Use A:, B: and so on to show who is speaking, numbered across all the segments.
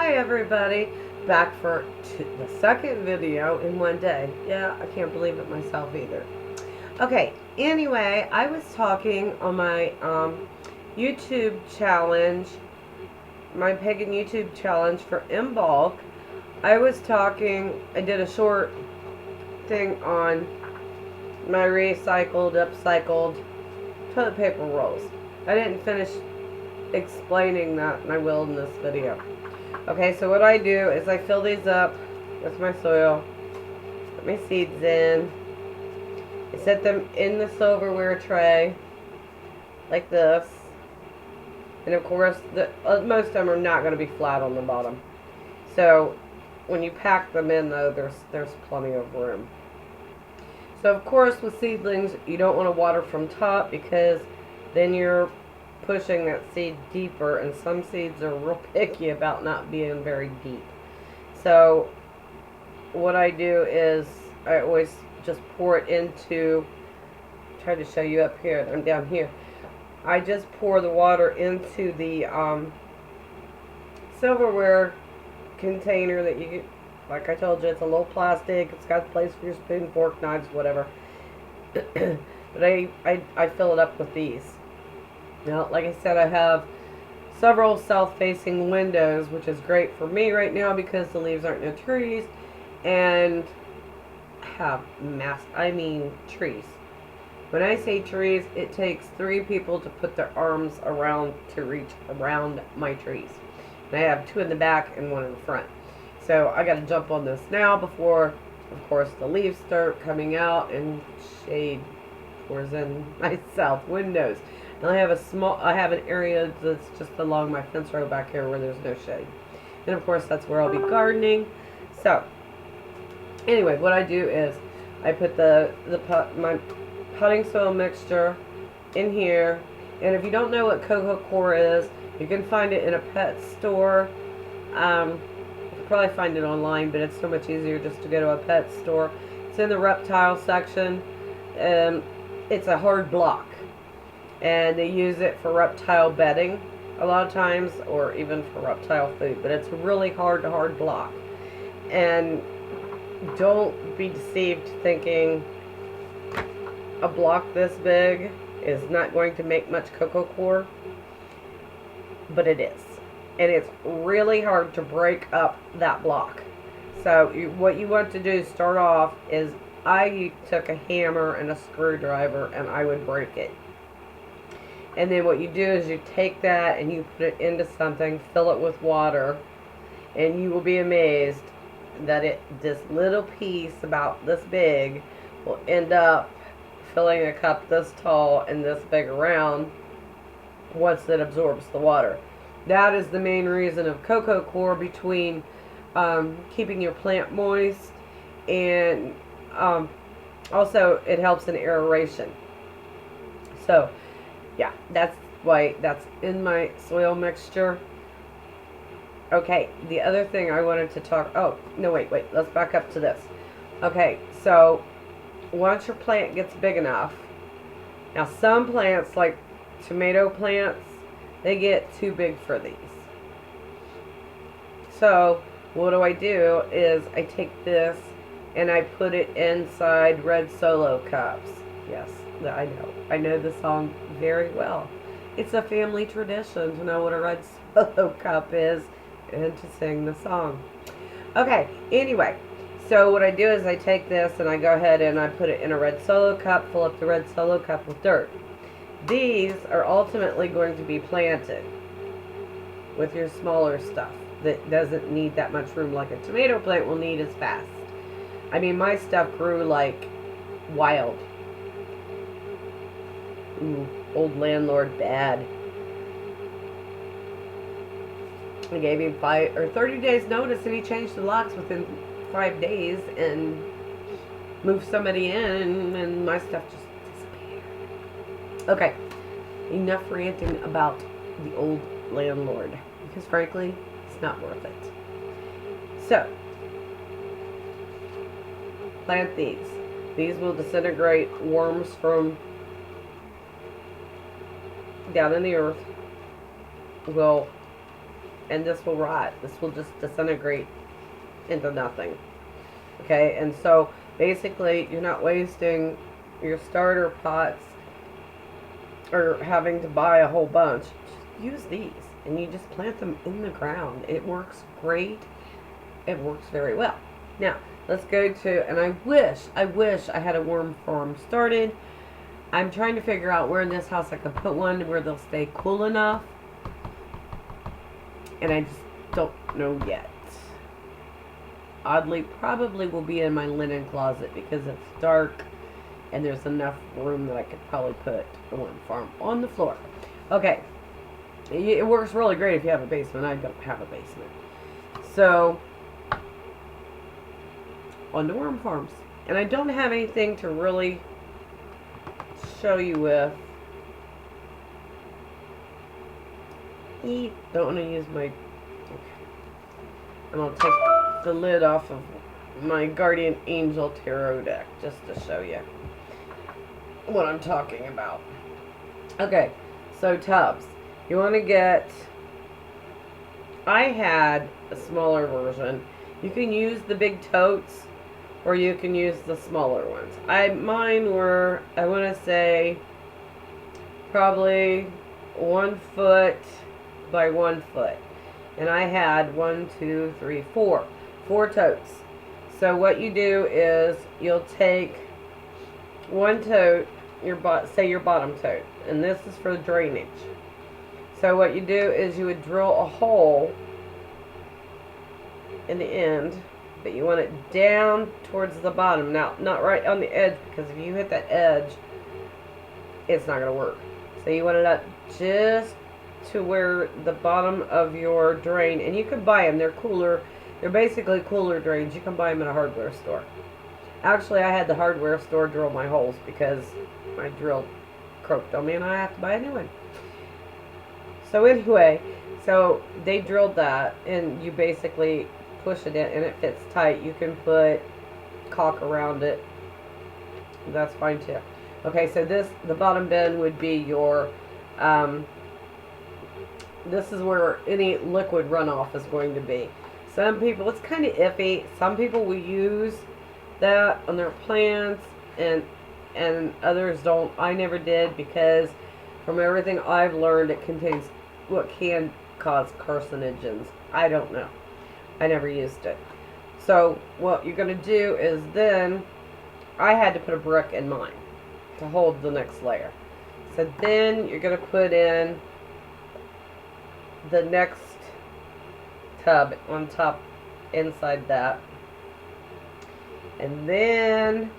A: Hi everybody, back for the second video in one day. Yeah, I can't believe it myself either. Okay, anyway, I was talking on my YouTube challenge, my pagan YouTube challenge for Imbolc. I did a short thing on my recycled, upcycled toilet paper rolls. I didn't finish explaining that, and I will in this video. Okay, so what I do is I fill these up with my soil, put my seeds in, I set them in the silverware tray, like this, and of course, most of them are not going to be flat on the bottom. So, when you pack them in though, there's plenty of room. So of course, with seedlings, you don't want to water from top because then you're pushing that seed deeper, and some seeds are real picky about not being very deep. So what I do is I always just pour it into, try to show you up here, I'm down here. I just pour the water into the silverware container that you get. Like I told you, it's a little plastic, it's got a place for your spoon, fork, knives, whatever. But I fill it up with these. Now, like I said, I have several south-facing windows, which is great for me right now because the leaves aren't in the trees, and have trees. When I say trees, it takes 3 people to put their arms around to reach around my trees. And I have 2 in the back and 1 in the front. So I got to jump on this now before, of course, the leaves start coming out and shade pours in my south windows. And I have an area that's just along my fence row back here where there's no shade. And of course, that's where I'll be gardening. So, anyway, what I do is I put my potting soil mixture in here. And if you don't know what coco coir is, you can find it in a pet store. You can probably find it online, but it's so much easier just to go to a pet store. It's in the reptile section. It's a hard block, and they use it for reptile bedding a lot of times, or even for reptile food, but it's a really hard block. And don't be deceived thinking a block this big is not going to make much coco coir, but it is. And it's really hard to break up that block. So what you want to do, start off, is I took a hammer and a screwdriver and I would break it. And then what you do is you take that and you put it into something, fill it with water, and you will be amazed that this little piece about this big will end up filling a cup this tall and this big around once it absorbs the water. That is the main reason of coco coir, between keeping your plant moist, and also it helps in aeration. So yeah, that's why that's in my soil mixture. Okay, the other thing I wanted to talk, oh no, wait, let's back up to this. Okay, so once your plant gets big enough, now some plants, like tomato plants, they get too big for these. So what do is I take this and I put it inside red Solo cups. Yes, I know the song very well. It's a family tradition to know what a red Solo cup is and to sing the song. Okay, anyway, so what I do is I take this and I go ahead and I put it in a red Solo cup, fill up the red Solo cup with dirt. These are ultimately going to be planted with your smaller stuff that doesn't need that much room like a tomato plant will need as fast. I mean, my stuff grew like wild. Ooh, old landlord bad. I gave him 30 days notice, and he changed the locks within 5 days and moved somebody in, and my stuff just disappeared. Okay, enough ranting about the old landlord, because frankly, it's not worth it. So, plant these. These will disintegrate worms from down in the earth. Will and this will rot. This will just disintegrate into nothing. Okay, and so basically you're not wasting your starter pots or having to buy a whole bunch. Just use these and you just plant them in the ground. It works great. It works very well. Now, let's go to, and I wish I had a worm farm started. I'm trying to figure out where in this house I could put one where they'll stay cool enough. And I just don't know yet. Oddly, probably will be in my linen closet because it's dark and there's enough room that I could probably put a worm farm on the floor. Okay. It works really great if you have a basement. I don't have a basement. So, on to worm farms. And I don't have anything to really show you with. Don't want to use my... Okay. I'm going to take the lid off of my Guardian Angel Tarot deck just to show you what I'm talking about. Okay, so tubs. You want to get... I had a smaller version. You can use the big totes or you can use the smaller ones. Mine were, I want to say, probably 1 foot by 1 foot. And I had 4 totes. So what you do is you'll take one tote, say your bottom tote, and this is for drainage. So what you do is you would drill a hole in the end, but you want it down towards the bottom. Now, not right on the edge, because if you hit that edge, it's not going to work. So you want it up just to where the bottom of your drain, and you can buy them. They're cooler. They're basically cooler drains. You can buy them in a hardware store. Actually, I had the hardware store drill my holes because my drill croaked on me and I have to buy a new one. So anyway, so they drilled that and you basically push it in and it fits tight. You can put caulk around it. That's fine too. Okay, so the bottom bin would be your, this is where any liquid runoff is going to be. Some people, it's kind of iffy. Some people will use that on their plants and others don't. I never did because from everything I've learned it contains what can cause carcinogens. I don't know. I never used it. So what you're going to do is then I had to put a brick in mine to hold the next layer. So then you're going to put in the next tub on top inside that. And then,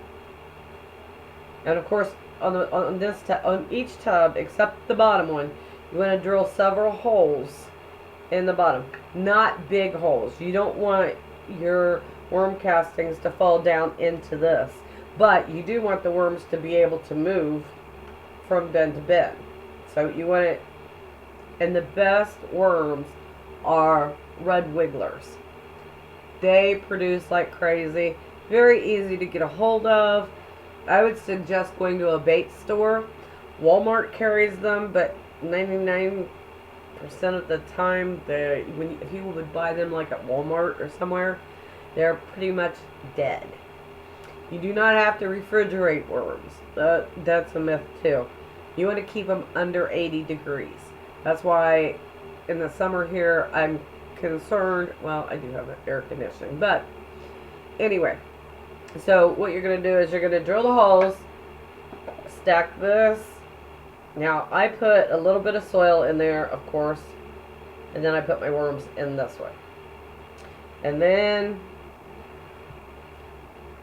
A: and of course on each tub except the bottom one, you want to drill several holes in the bottom. Not big holes. You don't want your worm castings to fall down into this. But you do want the worms to be able to move from bin to bin. So you want it, and the best worms are red wigglers. They produce like crazy. Very easy to get a hold of. I would suggest going to a bait store. Walmart carries them, but 99% of the time, if you would buy them like at Walmart or somewhere, they're pretty much dead. You do not have to refrigerate worms. That's a myth too. You want to keep them under 80 degrees. That's why in the summer here I'm concerned. Well, I do have air conditioning, but anyway. So what you're going to do is you're going to drill the holes, stack this. Now I put a little bit of soil in there, of course, and then I put my worms in this way. And then,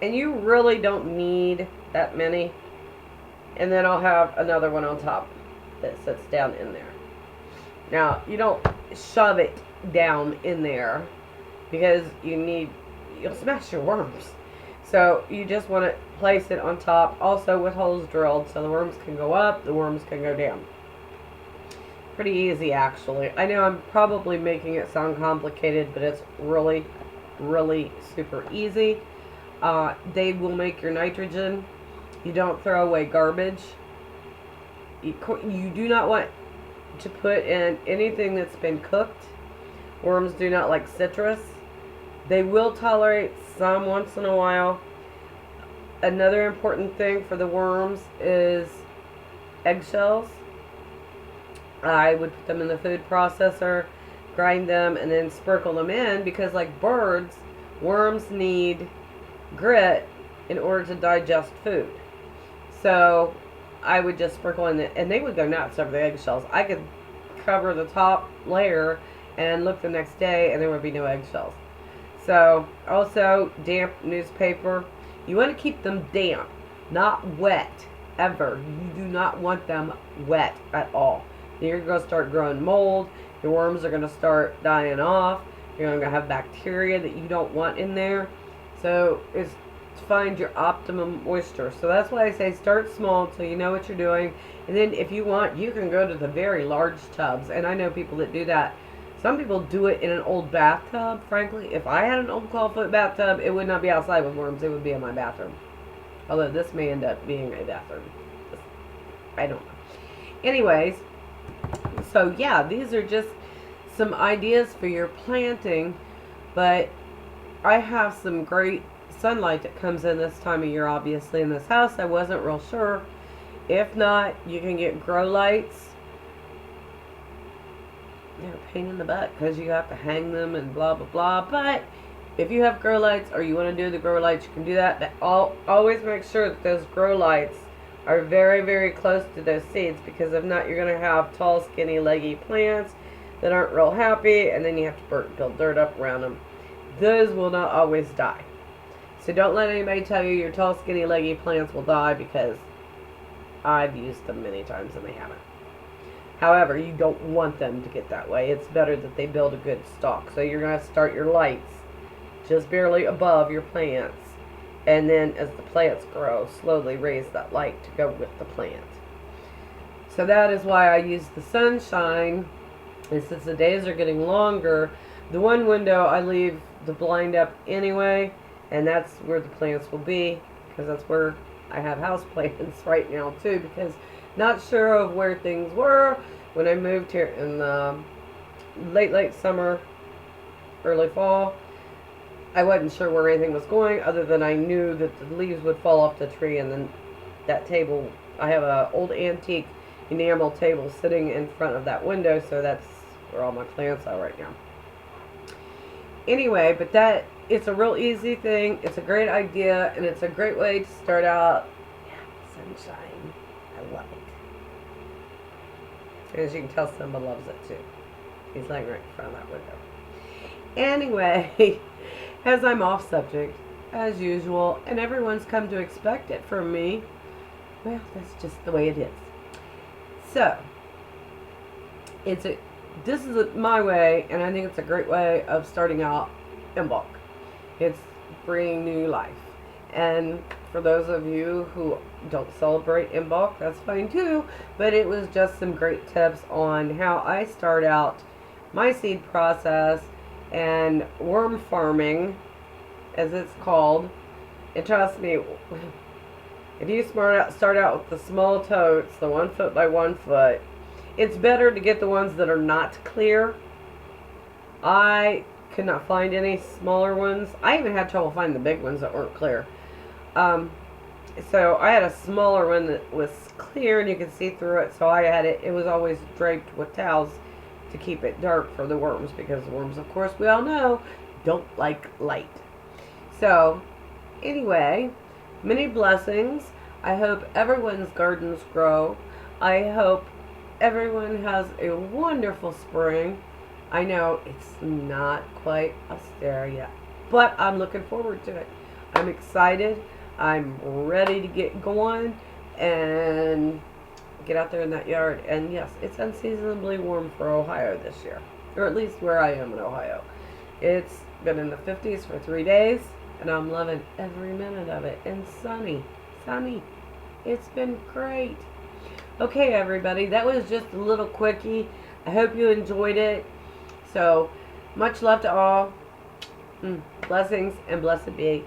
A: and you really don't need that many. And then I'll have another one on top that sits down in there. Now, you don't shove it down in there because you'll smash your worms. So you just want to place it on top, also with holes drilled, so the worms can go up, the worms can go down. Pretty easy, actually. I know I'm probably making it sound complicated, but it's really, really super easy. They will make your nitrogen. You don't throw away garbage. You do not want to put in anything that's been cooked Worms do not like citrus. They will tolerate some once in a while. Another important thing for the worms is eggshells. I would put them in the food processor, grind them, and then sprinkle them in because, like birds, worms need grit in order to digest food. So I would just sprinkle in it, and they would go nuts over the eggshells. I could cover the top layer and look the next day, and there would be no eggshells. So, also, damp newspaper. You want to keep them damp, not wet, ever. You do not want them wet at all. You're going to start growing mold. Your worms are going to start dying off. You're going to have bacteria that you don't want in there. So, it's to find your optimum moisture. So that's why I say start small until you know what you're doing. And then if you want, you can go to the very large tubs. And I know people that do that. Some people do it in an old bathtub, frankly. If I had an old clawfoot bathtub, it would not be outside with worms. It would be in my bathroom. Although this may end up being a bathroom. I don't know. Anyways, so yeah, these are just some ideas for your planting. But I have some great sunlight that comes in this time of year, obviously, in this house. I wasn't real sure. If not, you can get grow lights. They're a pain in the butt because you have to hang them and blah blah blah. But if you have grow lights or you want to do the grow lights, you can do that. But always make sure that those grow lights are very, very close to those seeds, because if not, you're going to have tall, skinny, leggy plants that aren't real happy, and then you have to build dirt up around them. Those will not always die. So don't let anybody tell you your tall, skinny, leggy plants will die, because I've used them many times and they haven't. However, you don't want them to get that way. It's better that they build a good stalk. So you're going to start your lights just barely above your plants. And then as the plants grow, slowly raise that light to go with the plant. So that is why I use the sunshine. And since the days are getting longer, the one window I leave the blind up anyway. And that's where the plants will be, because that's where I have house plants right now too, because not sure of where things were when I moved here in the late summer, early fall. I wasn't sure where anything was going, other than I knew that the leaves would fall off the tree, and then that table, I have an old antique enamel table sitting in front of that window, so that's where all my plants are right now. Anyway, but it's a real easy thing. It's a great idea, and it's a great way to start out. Yeah, sunshine. I love it. As you can tell, Simba loves it too. He's laying right in front of that window. Anyway, as I'm off subject, as usual, and everyone's come to expect it from me, well, that's just the way it is. So, this is my way, and I think it's a great way of starting out in bulk. It's bringing new life. And for those of you who don't celebrate in bulk, that's fine too. But it was just some great tips on how I start out my seed process and worm farming, as it's called. And trust me, if you start out with the small totes, the 1 foot by 1 foot, it's better to get the ones that are not clear. I could not find any smaller ones. I even had trouble finding the big ones that weren't clear. So I had a smaller one that was clear and you could see through it. So I had it. It was always draped with towels to keep it dark for the worms, because the worms, of course, we all know, don't like light. So anyway, many blessings. I hope everyone's gardens grow. I hope everyone has a wonderful spring. I know it's not quite austere yet, but I'm looking forward to it. I'm excited. I'm ready to get going and get out there in that yard. And yes, it's unseasonably warm for Ohio this year, or at least where I am in Ohio. It's been in the 50s for 3 days, and I'm loving every minute of it. And sunny. It's been great. Okay, everybody, that was just a little quickie. I hope you enjoyed it. So, much love to all. Blessings and blessed be.